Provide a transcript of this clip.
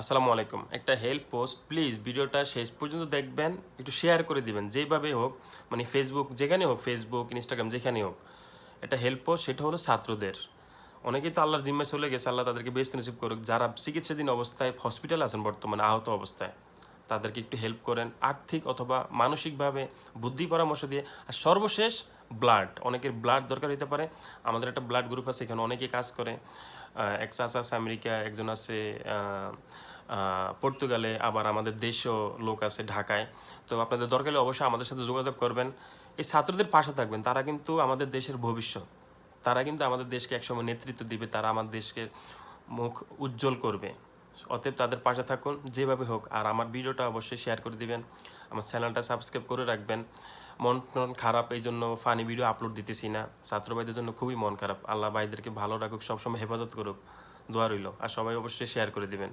আসসালামু আলাইকুম। একটা হেল্প পোস্ট প্লিজ ভিডিওটা শেষ পর্যন্ত দেখবেন, একটু শেয়ার করে দিবেন যেইভাবে হোক, মানে ফেসবুক যেখানে হোক, ফেসবুক ইনস্টাগ্রাম যেখানে হোক। একটা হেল্প পোস্ট, সেটা হলো ছাত্রদের। অনেকেই তো আল্লাহর জিম্মায় চলে গেছে, আল্লাহ তাদেরকে বেস্ট নসিব করুক। যারা চিকিৎসাধীন অবস্থায় হসপিটালে আছেন বর্তমানে আহত অবস্থায়, তাদেরকে একটু হেল্প করেন আর্থিক অথবা মানসিকভাবে, বুদ্ধি পরামর্শ দিয়ে। আর সর্বশেষ ব্লাড, অনেকের ব্লাড দরকার হতে পারে। আমাদের একটা ব্লাড গ্রুপ আছে, এখানে অনেকেই কাজ করে। এক চাচা আছে আমেরিকা, একজন আছে পর্তুগালে, আবার আমাদের দেশও লোক আছে ঢাকায়। তো আপনাদের দরকার হলে অবশ্যই আমাদের সাথে যোগাযোগ করবেন। এই ছাত্রদের পাশে থাকবেন, তারা কিন্তু আমাদের দেশের ভবিষ্যৎ। তারা কিন্তু আমাদের দেশকে একসময় নেতৃত্ব দিবে, তারা আমাদের দেশকে মুখ উজ্জ্বল করবে। অতএব তাদের পাশে থাকুন যেভাবে হোক। আর আমার ভিডিওটা অবশ্যই শেয়ার করে দিবেন, আমার চ্যানেলটা সাবস্ক্রাইব করে রাখবেন। মন টন খারাপ, এই জন্য ফানি ভিডিও আপলোড দিতেছি না। ছাত্র ভাইদের জন্য খুবই মন খারাপ। আল্লাহ ভাইদেরকে ভালো রাখুক, সবসময় হেফাজত করুক, দোয়া রইল। আর সবাই অবশ্যই শেয়ার করে দিবেন।